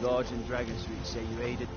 Guards in Dragon Street say you aided.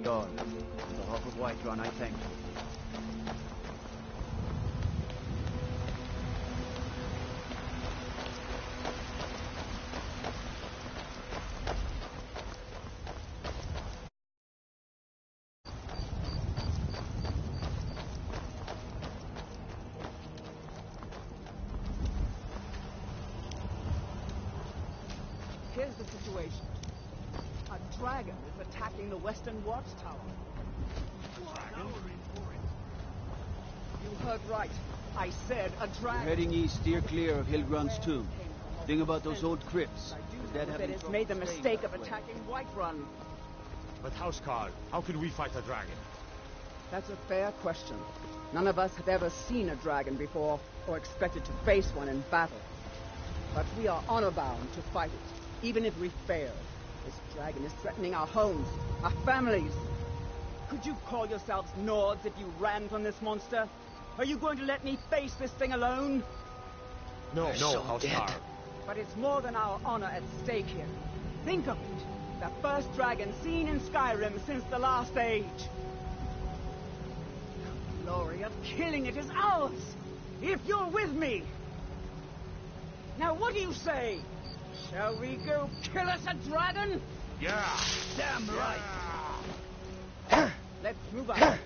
God, the Hawk of Whiterun, I thank you. Here's the situation. A dragon is attacking the western watchtower. You heard right. I said a dragon. We're heading east, steer clear of Hilgrun's tomb. Think about those old crypts. That has made the mistake of attacking Whiterun. But Housecarl, how can we fight a dragon? That's a fair question. None of us have ever seen a dragon before, or expected to face one in battle. But we are honor-bound to fight it, even if we fail. This dragon is threatening our homes, our families. Could you call yourselves Nords if you ran from this monster? Are you going to let me face this thing alone? No, Housecarl. But it's more than our honor at stake here. Think of it. The first dragon seen in Skyrim since the last age. The glory of killing it is ours, if you're with me. Now what do you say? Shall we go kill us a dragon? Yeah! Damn right! Let's move on.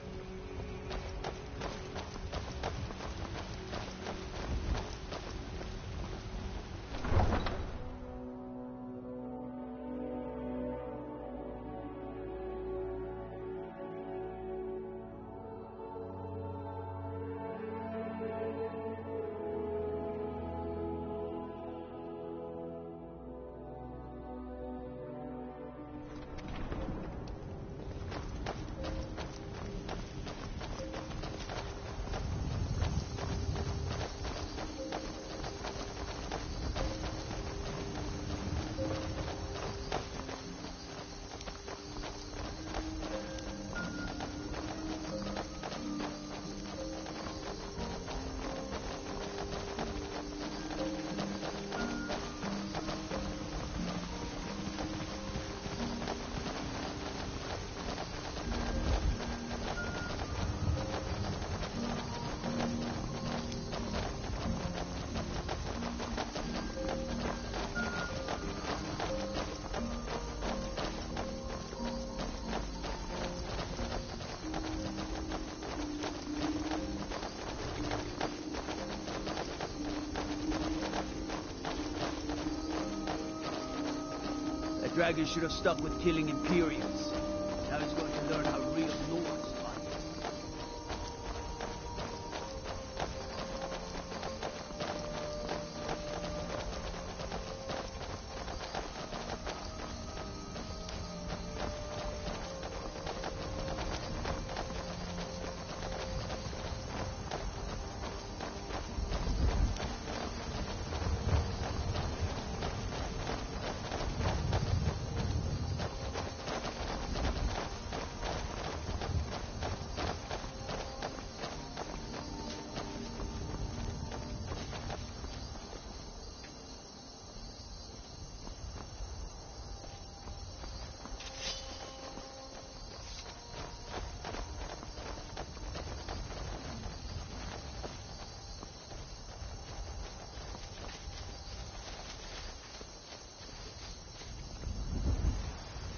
Dragon should have stuck with killing Imperials. Now he's going to learn how real Nords fight.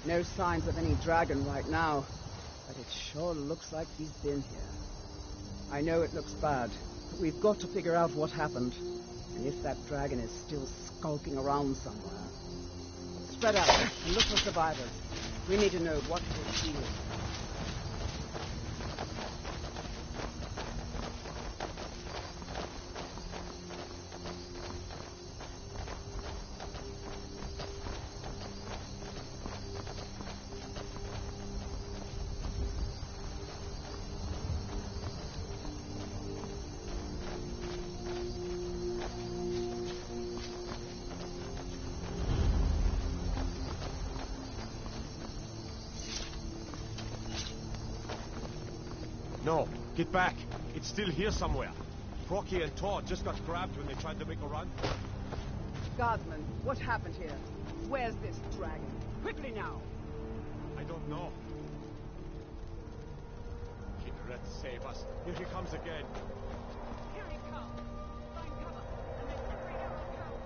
No signs of any dragon right now, but it sure looks like he's been here. I know it looks bad, but we've got to figure out what happened, and if that dragon is still skulking around somewhere. Spread out and look for survivors. We need to know what we're doing. No, get back. It's still here somewhere. Procky and Todd just got grabbed when they tried to make a run. Guardsman, what happened here? Where's this dragon? Quickly now! I don't know. Kindred, save us. Here he comes again. Here he comes! Find cover, and make every arrow count!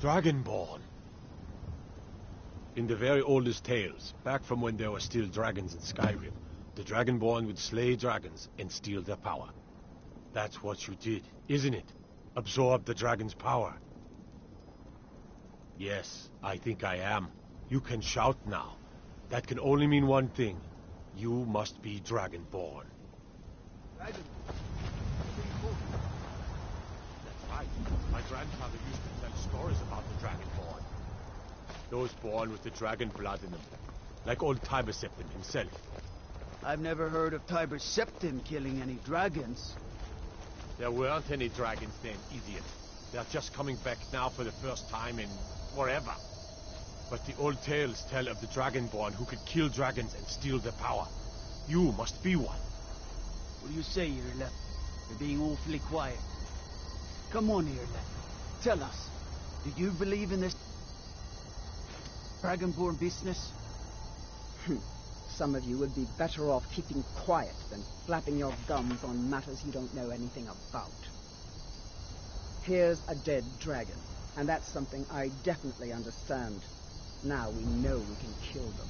Dragonborn. In the very oldest tales, back from when there were still dragons in Skyrim, the Dragonborn would slay dragons and steal their power. That's what you did, isn't it? Absorb the dragon's power. Yes, I think I am. You can shout now. That can only mean one thing. You must be Dragonborn. Dragon. That's right. My grandfather used to tell stories about the Dragonborn. Those born with the dragon blood in them. Like old Tiber Septim himself. I've never heard of Tiber Septim killing any dragons. There weren't any dragons then, idiot. They're just coming back now for the first time in forever. But the old tales tell of the Dragonborn who could kill dragons and steal their power. You must be one. What do you say, Irla? You're being awfully quiet. Come on, Irla. Tell us, do you believe in this Dragonborn business? Some of you would be better off keeping quiet than flapping your gums on matters you don't know anything about. Here's a dead dragon, and that's something I definitely understand. Now we know we can kill them.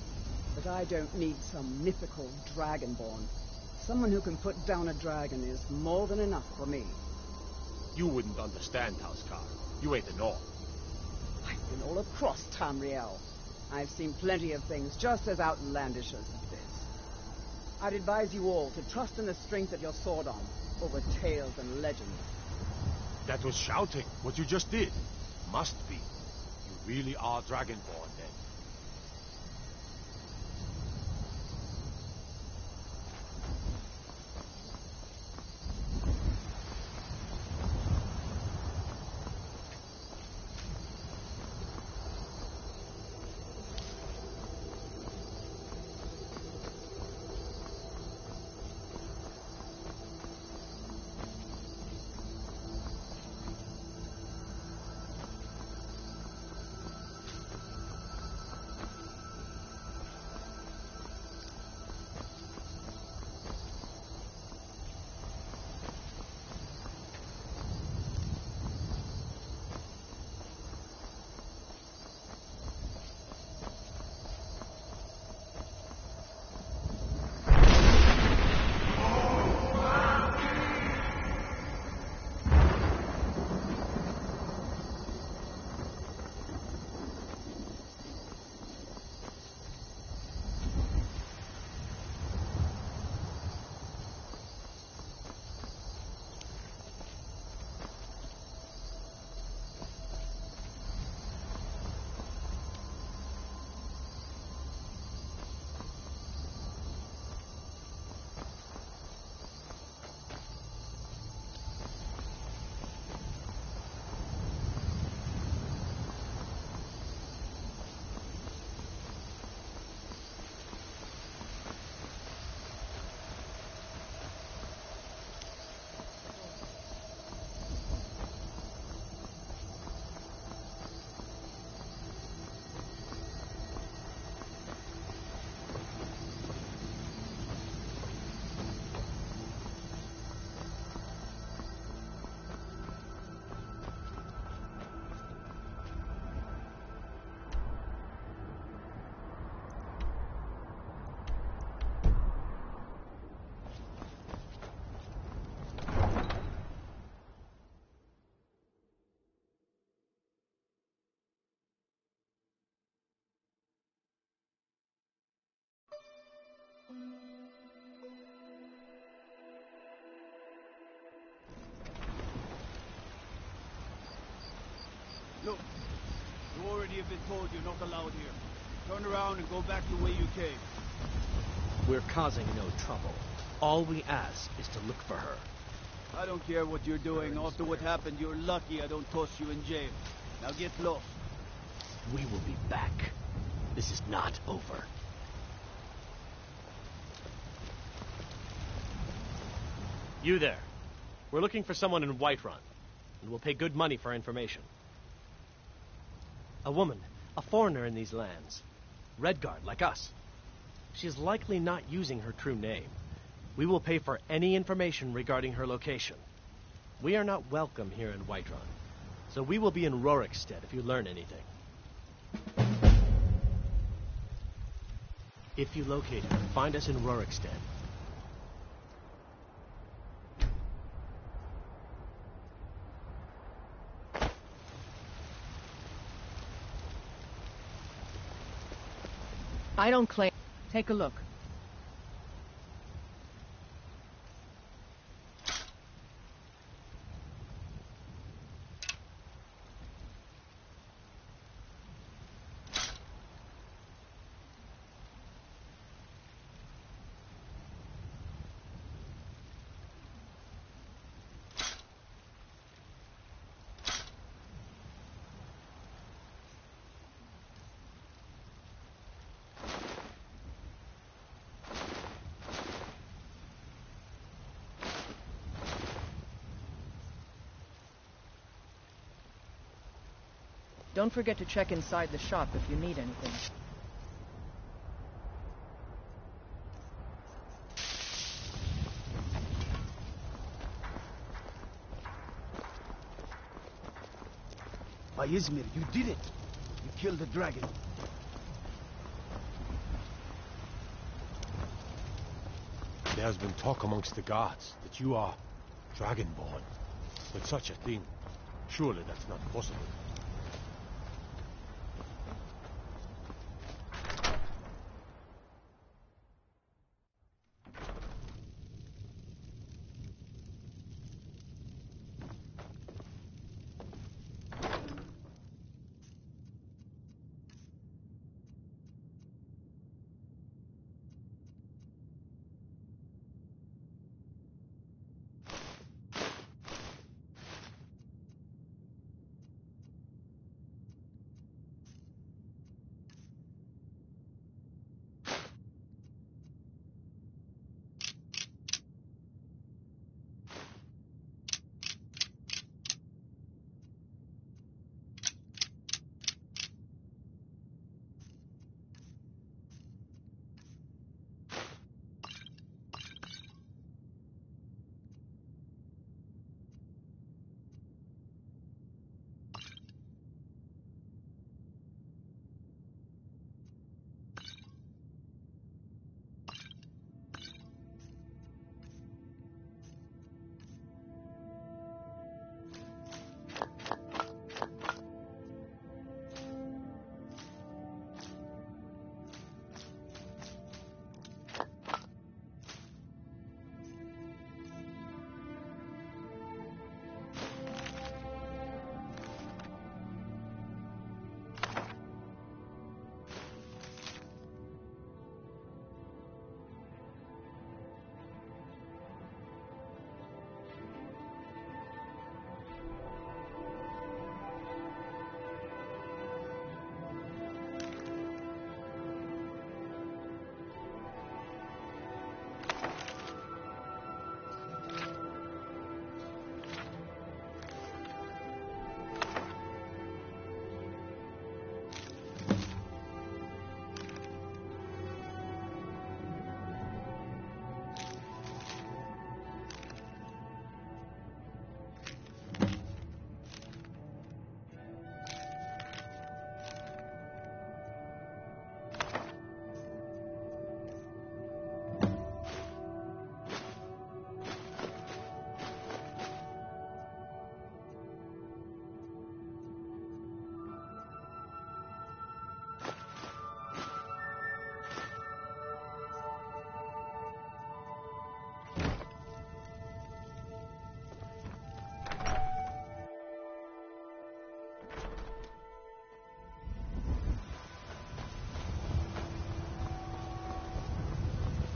But I don't need some mythical Dragonborn. Someone who can put down a dragon is more than enough for me. You wouldn't understand, Housecar. You ain't a North. I've been all across Tamriel. I've seen plenty of things just as outlandish as this. I'd advise you all to trust in the strength of your sword arm over tales and legends. That was shouting, what you just did. Must be. You really are Dragonborn, then. Look, you already have been told you're not allowed here. Turn around and go back the way you came. We're causing no trouble. All we ask is to look for her. I don't care what you're doing. After what happened, you're lucky I don't toss you in jail. Now get lost. We will be back. This is not over. You there. We're looking for someone in Whiterun, and we'll pay good money for information. A woman, a foreigner in these lands. Redguard, like us. She is likely not using her true name. We will pay for any information regarding her location. We are not welcome here in Whiterun, so we will be in Rorikstead if you learn anything. If you locate her, find us in Rorikstead. I don't claim. Take a look. Don't forget to check inside the shop if you need anything. By Izmir, you did it. You killed the dragon. There has been talk amongst the guards that you are Dragonborn. But such a thing, surely that's not possible.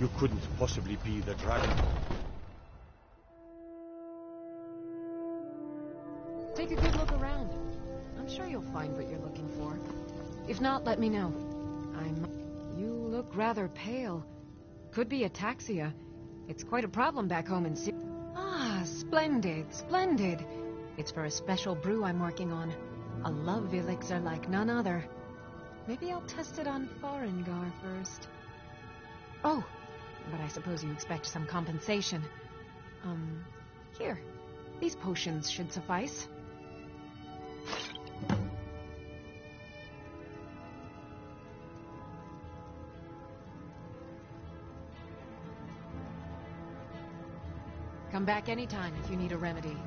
You couldn't possibly be the dragon. Take a good look around. I'm sure you'll find what you're looking for. If not, let me know. You look rather pale. Could be ataxia. It's quite a problem back home in Syria. Ah, splendid, splendid. It's for a special brew I'm working on. A love elixir like none other. Maybe I'll test it on Farengar first. Oh, but I suppose you expect some compensation. Here. These potions should suffice. Come back anytime if you need a remedy.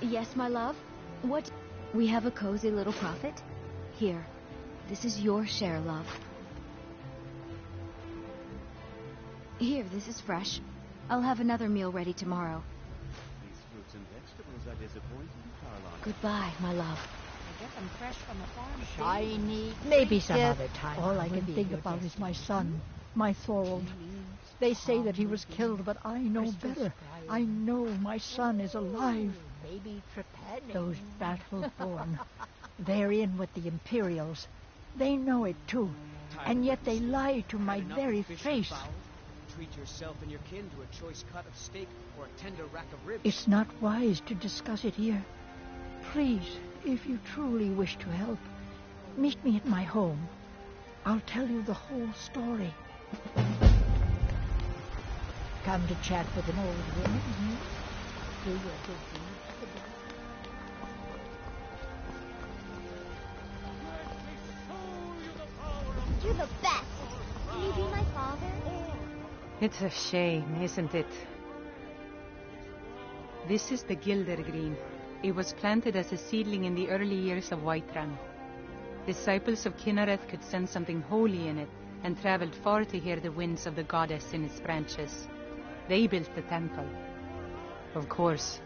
Yes, my love? What? We have a cozy little profit? Here. This is your share, love. Here, this is fresh. I'll have another meal ready tomorrow. These fruits and vegetables are disappointing, Caroline. Goodbye, my love. I get them fresh from the farm. Shiny. Maybe some Yes. other time. All I can think about is my son, my Thorold. They say that he was killed, but I know better. I know my son is alive. Maybe trepanning. Those battle-born. They're in with the Imperials. They know it too. And yet they lie to my very face. Treat yourself and your kin to a choice cut of steak or a tender rack of ribs. It's not wise to discuss it here. Please, if you truly wish to help, meet me at my home. I'll tell you the whole story. Come to chat with an old woman, do your good deeds for them. You're the best. Can you be my father? It's a shame, isn't it? This is the Gildergreen. It was planted as a seedling in the early years of Whiterun. Disciples of Kinnereth could sense something holy in it and traveled far to hear the winds of the goddess in its branches. They built the temple. Of course,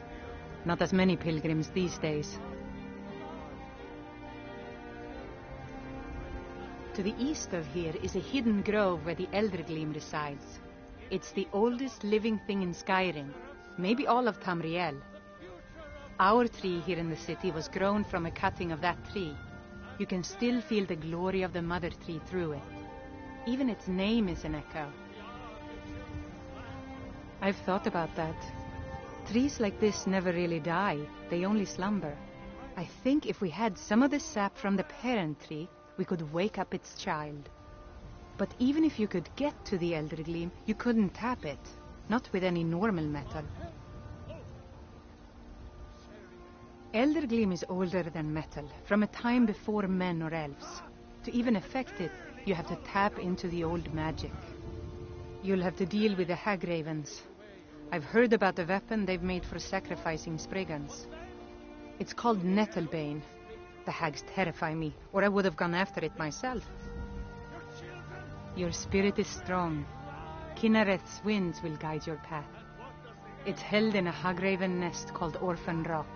not as many pilgrims these days. To the east of here is a hidden grove where the Eldergleam resides. It's the oldest living thing in Skyrim, maybe all of Tamriel. Our tree here in the city was grown from a cutting of that tree. You can still feel the glory of the mother tree through it. Even its name is an echo. I've thought about that. Trees like this never really die, they only slumber. I think if we had some of the sap from the parent tree, we could wake up its child. But even if you could get to the Eldergleam, you couldn't tap it. Not with any normal metal. Eldergleam is older than metal, from a time before men or elves. To even affect it, you have to tap into the old magic. You'll have to deal with the Hagravens. I've heard about the weapon they've made for sacrificing Spriggans. It's called Nettlebane. The hags terrify me, or I would have gone after it myself. Your spirit is strong. Kinnereth's winds will guide your path. It's held in a Hagraven nest called Orphan Rock.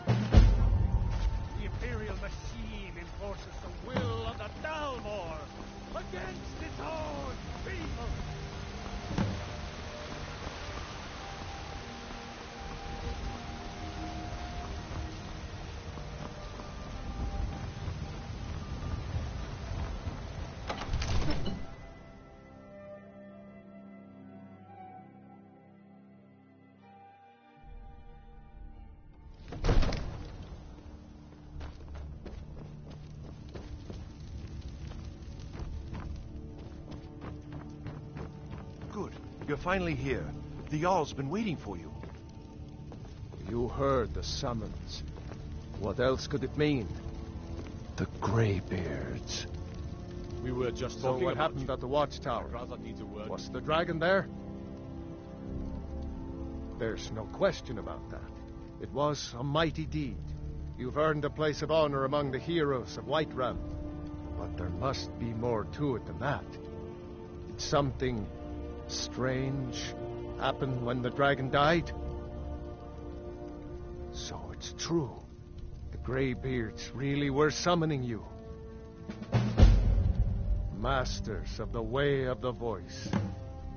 The Imperial machine enforces the will of the Dalmor against its own people. Good. You're finally here. The Jarl's been waiting for you. You heard the summons. What else could it mean? The Greybeards. We were just So talking what about happened you. at the watchtower? My brother needs a word. Was the dragon there? There's no question about that. It was a mighty deed. You've earned a place of honor among the heroes of Whiterun. But there must be more to it than that. It's something strange happened when the dragon died? So it's true. The Greybeards really were summoning you. Masters of the Way of the Voice.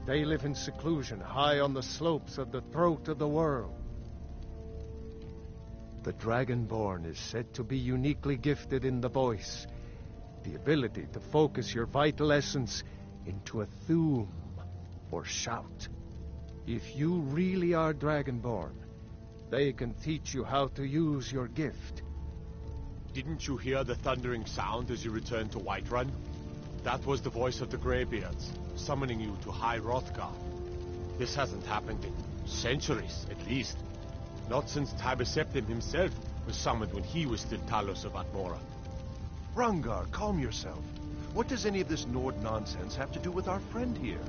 They live in seclusion high on the slopes of the throat of the world. The Dragonborn is said to be uniquely gifted in the voice, the ability to focus your vital essence into a thum, or shout. If you really are Dragonborn, they can teach you how to use your gift. Didn't you hear the thundering sound as you returned to Whiterun? That was the voice of the Greybeards, summoning you to High Hrothgar. This hasn't happened in centuries, at least. Not since Tiber Septim himself was summoned when he was still Talos of Atmora. Rungar, calm yourself. What does any of this Nord nonsense have to do with our friend here?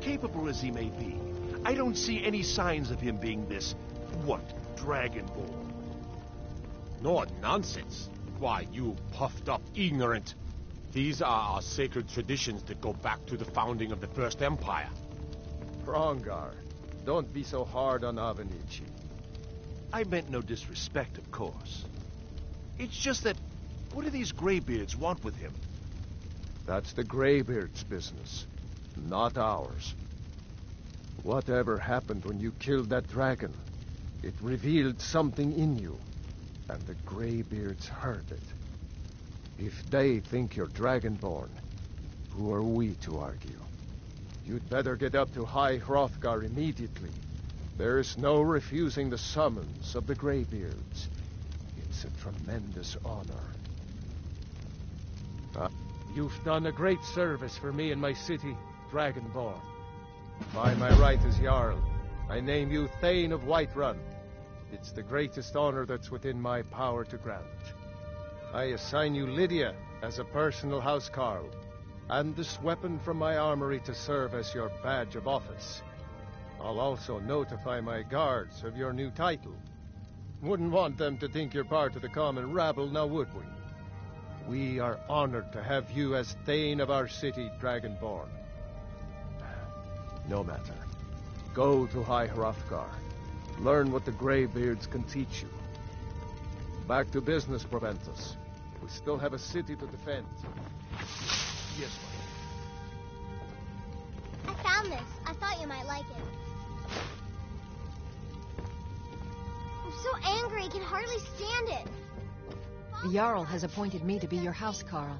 Capable as he may be, I don't see any signs of him being this, Dragonborn. Nord nonsense? Why, you puffed up ignorant. These are our sacred traditions that go back to the founding of the First Empire. Rongar, don't be so hard on Avenici. I meant no disrespect, of course. It's just that, what do these Greybeards want with him? That's the Greybeards' business, not ours. Whatever happened when you killed that dragon, it revealed something in you, and the Greybeards heard it. If they think you're Dragonborn, who are we to argue? You'd better get up to High Hrothgar immediately. There's no refusing the summons of the Greybeards. It's a tremendous honor. You've done a great service for me and my city, Dragonborn. By my right as Jarl, I name you Thane of Whiterun. It's the greatest honor that's within my power to grant. I assign you Lydia as a personal housecarl, and this weapon from my armory to serve as your badge of office. I'll also notify my guards of your new title. Wouldn't want them to think you're part of the common rabble, now would we? We are honored to have you as Thane of our city, Dragonborn. No matter. Go to High Hrothgar. Learn what the Greybeards can teach you. Back to business, Proventus. We still have a city to defend. Yes, I found this. I thought you might like it. I'm so angry, I can hardly stand it. The Jarl has appointed me to be your housecarl.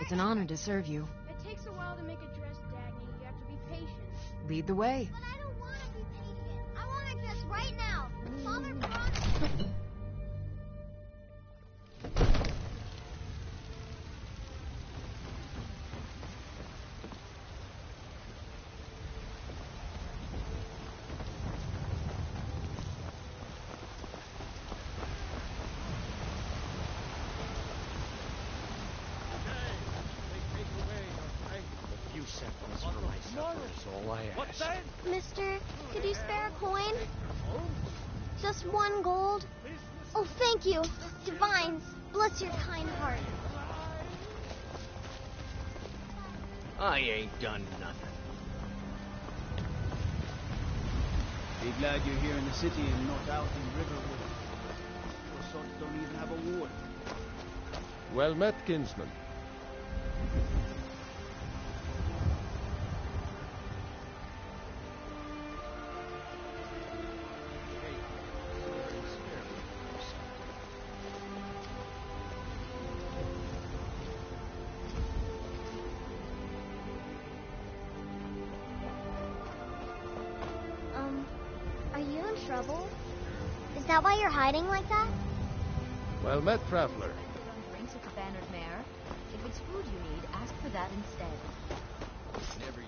It's an honor to serve you. It takes a while to make a dress, Dagny. You have to be patient. Lead the way. But I don't want to be patient. I want to dress right now. Father promised. Mister, could you spare a coin? Just 1 gold? Oh, thank you. Divines, bless your kind heart. I ain't done nothing. Be glad you're here in the city and not out in Riverwood. Your sons don't even have a ward. Well met, kinsman. Are you in trouble? Is that why you're hiding like that? Well met, traveler. Drinks with the bannered mare. If it's food you need, ask for that instead. Never you.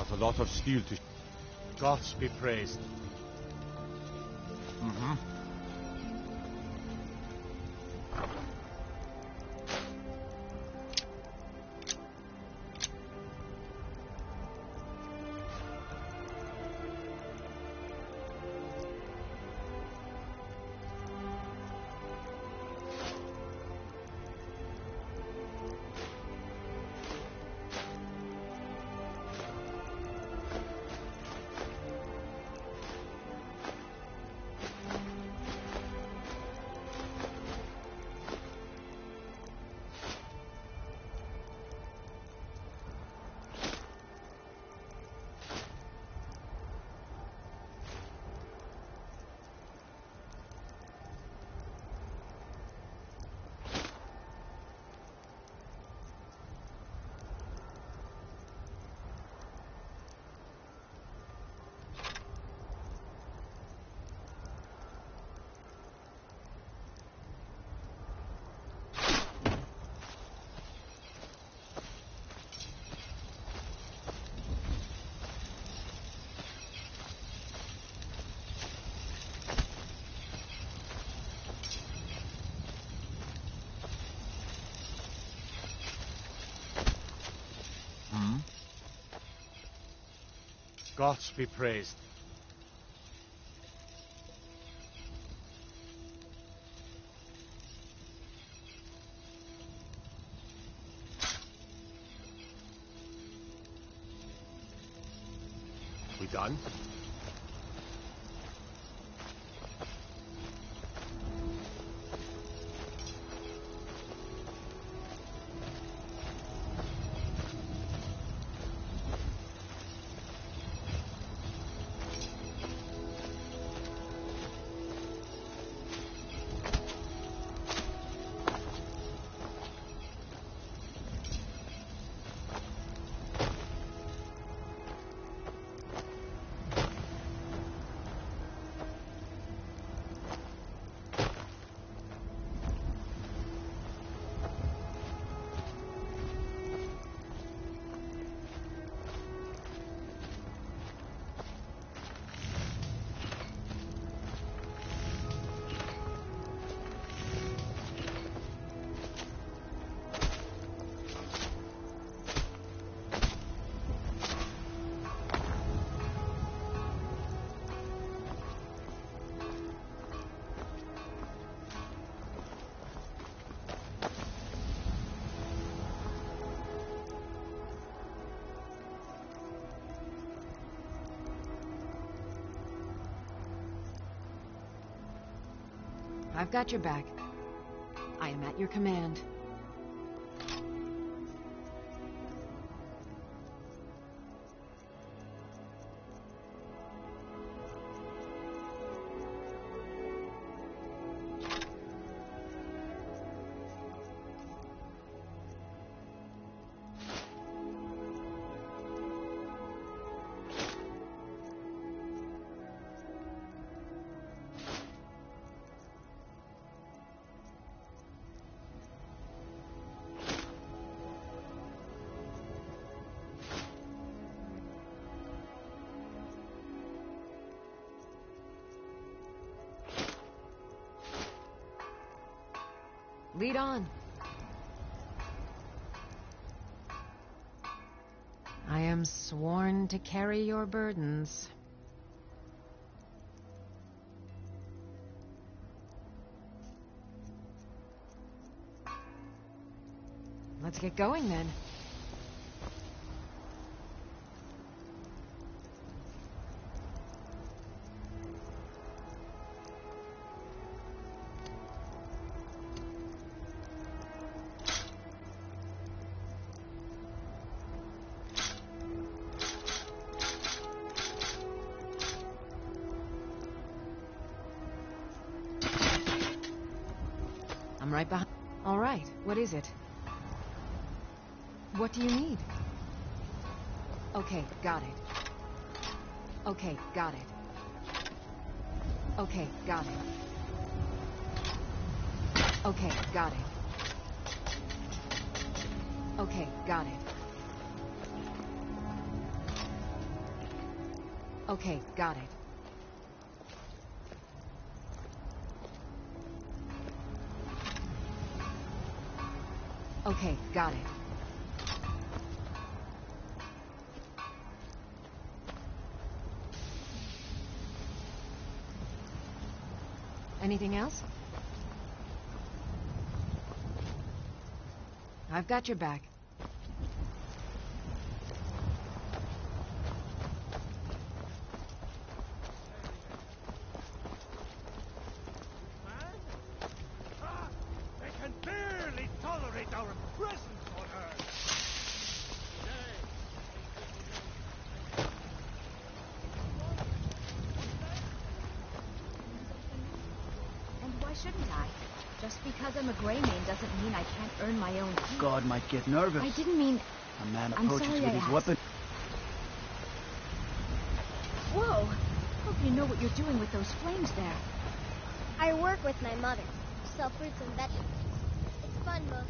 got a lot of steel to... Gods be praised. Mm-hmm. Gods be praised. We done? I've got your back. I am at your command. Lead on. I am sworn to carry your burdens. Let's get going then. I'm right behind. All right, what is it? What do you need? Okay, got it. Okay, got it. Okay, got it. Okay, got it. Okay, got it. Okay, got it. Okay, got it. Anything else? I've got your back. They can barely tolerate our presence on Earth. And why shouldn't I? Just because I'm a Grey Mane doesn't mean I can't earn my own keep. God might get nervous. I didn't mean... A man I'm approaches sorry with I his asked. weapon. Whoa! Hope you know what you're doing with those flames there. I work with my mother. Sell fruits and vegetables. It's fun most.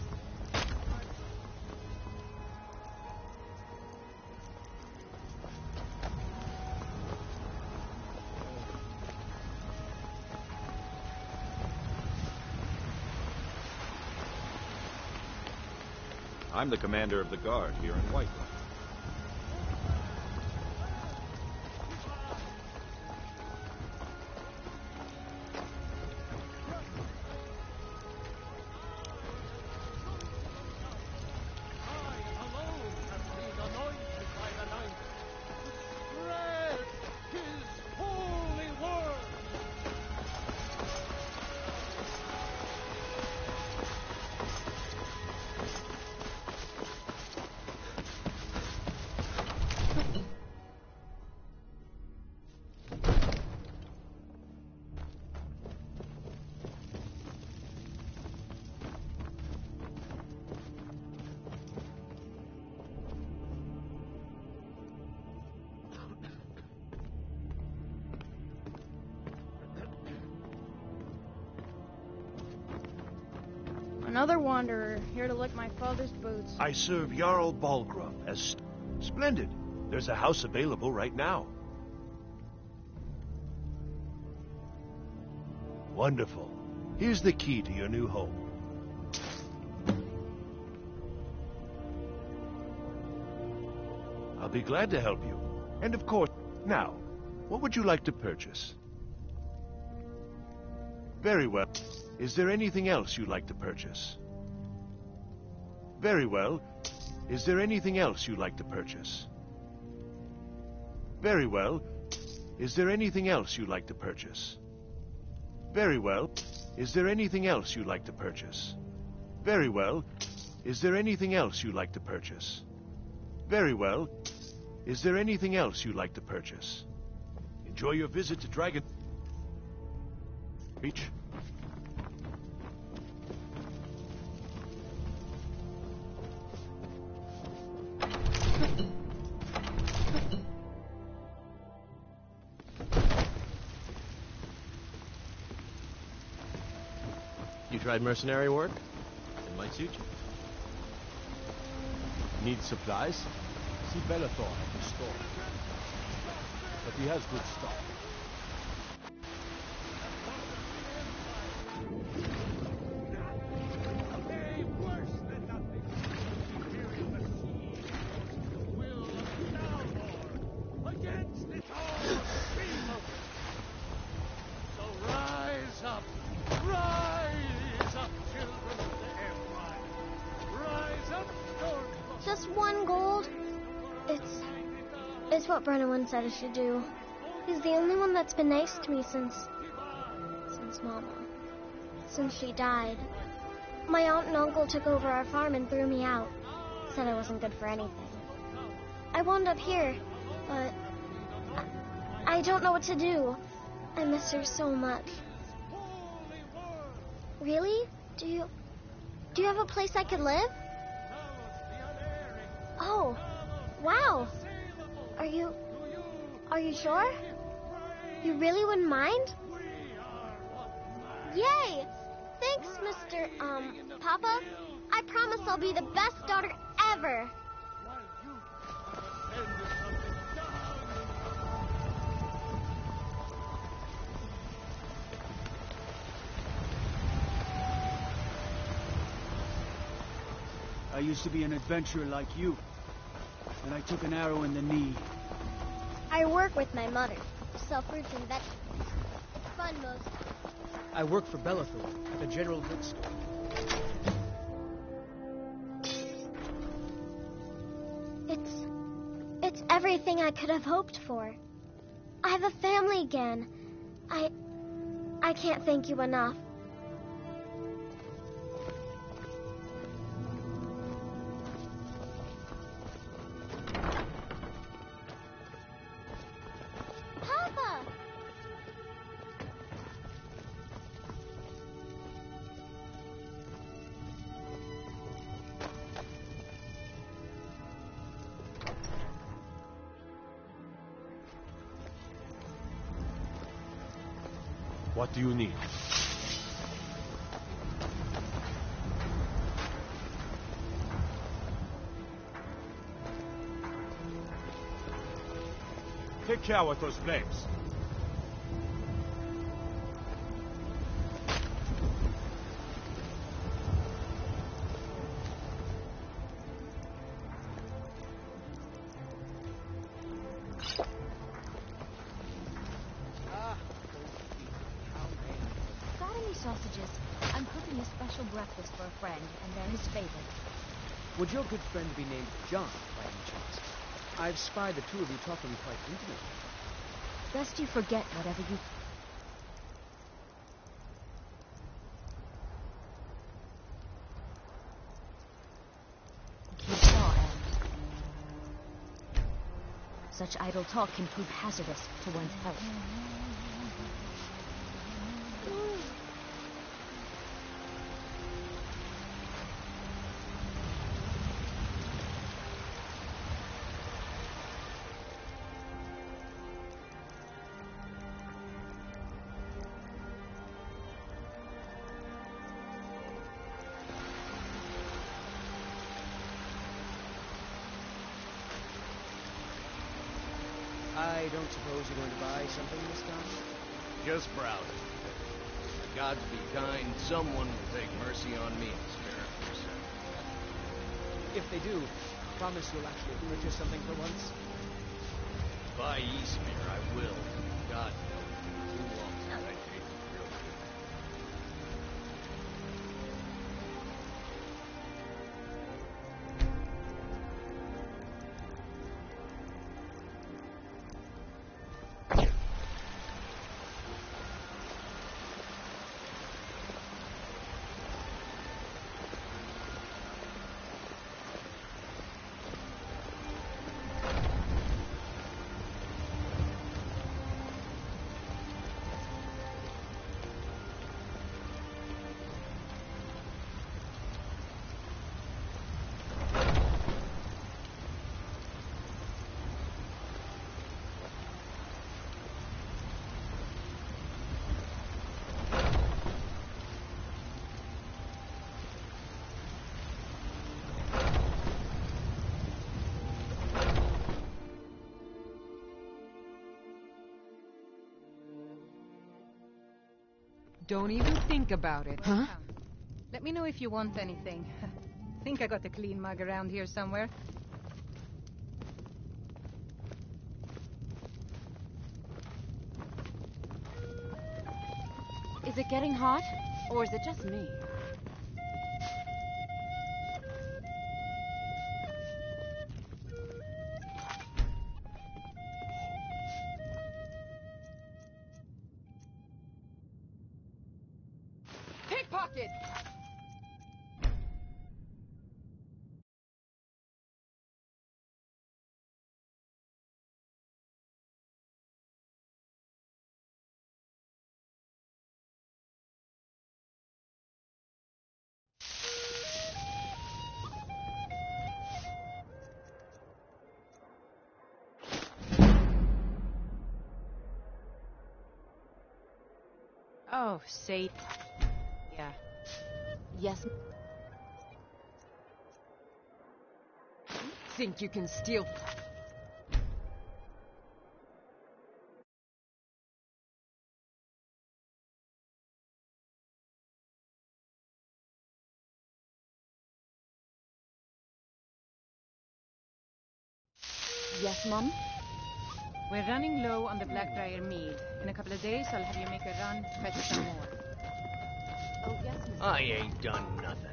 I'm the commander of the guard here in Whiterun. Another wanderer, here to lick my father's boots. I serve Jarl Balgruuf as... Splendid. There's a house available right now. Wonderful. Here's the key to your new home. I'll be glad to help you. And of course, now, what would you like to purchase? Very well. Is there anything else you'd like to purchase? Very well. Is there anything else you'd like to purchase? Very well. Is there anything else you'd like to purchase? Very well. Is there anything else you'd like to purchase? Very well. Is there anything else you'd like to purchase? Very well. Is there anything else you'd like to purchase? Enjoy your visit to Dragon Beach. You tried mercenary work? It might suit you. Need supplies? See Bellathor at the store. But he has good stuff. Just 1 gold? It's what Brennan said I should do. He's the only one that's been nice to me since Mama. Since she died. My aunt and uncle took over our farm and threw me out. Said I wasn't good for anything. I wound up here, but I don't know what to do. I miss her so much. Really? Do you have a place I could live? Oh, wow. Are you sure? You really wouldn't mind? Yay! Thanks, Mr. Papa. I promise I'll be the best daughter ever. I used to be an adventurer like you. And I took an arrow in the knee. I work with my mother. Sell fruits and vegetables. It's fun most times. I work for Bellathor at the general goods store. It's everything I could have hoped for. I have a family again. I can't thank you enough. Papa! What do you need? Take care with those flames. Got any sausages? I'm cooking a special breakfast for a friend, and they're his favorite. Would your good friend be named John, by any chance? I've spied the two of you talking quite intimately. Best you forget whatever you... Keep saw, Elf. Such idle talk can prove hazardous to one's health. I don't suppose you're going to buy something this time? Just browsing. Gods be kind, someone will take mercy on me and spare us. If they do, promise you'll actually purchase something for once? By Eastmere, I will. God knows. Too long since I tasted real good. Don't even think about it. Huh? Let me know if you want anything. Think I got a clean mug around here somewhere. Is it getting hot? Or is it just me? Pickpocket! Oh, Satan. Yeah. Yes. Think you can steal... Yes, Mum? We're running low on the Blackbriar mead. In a couple of days, I'll have you make a run, fetch some more. Oh, yes, Miss. I ain't done nothing.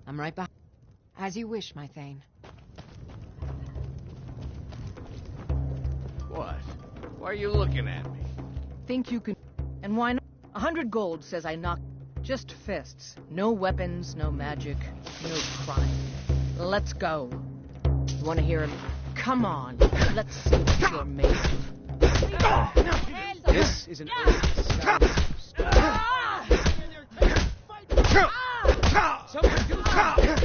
I'm right behind. As you wish, my Thane. What? Why are you looking at me? Think you can... And why not? 100 gold says I knock... Just fists. No weapons, no magic, no crime. Let's go. You want to hear him? Come on. Let's see what you're made of. This is an early Skyrim story. Someone do something!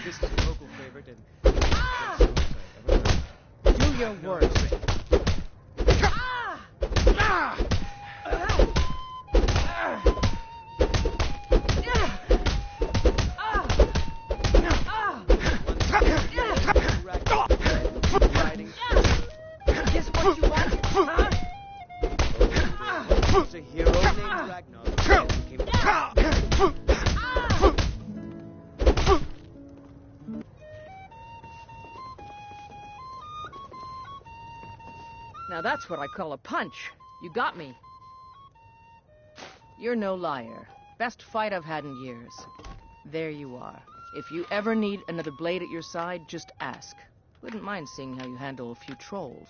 This is a local favorite and the best songs I've ever heard. Do your worst. Guess what you want, huh? There's a hero named Ragnar who came Now that's what I call a punch. You got me. You're no liar. Best fight I've had in years. There you are. If you ever need another blade at your side, just ask. Wouldn't mind seeing how you handle a few trolls.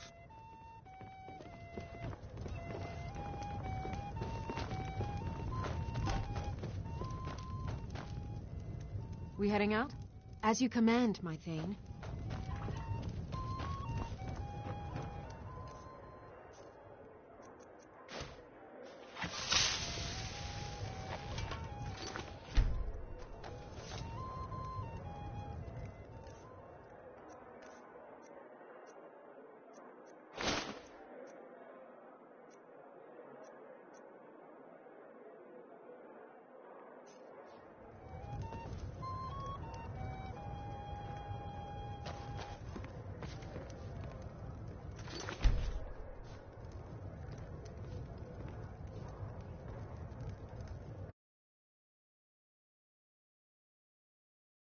We heading out? As you command, my Thane.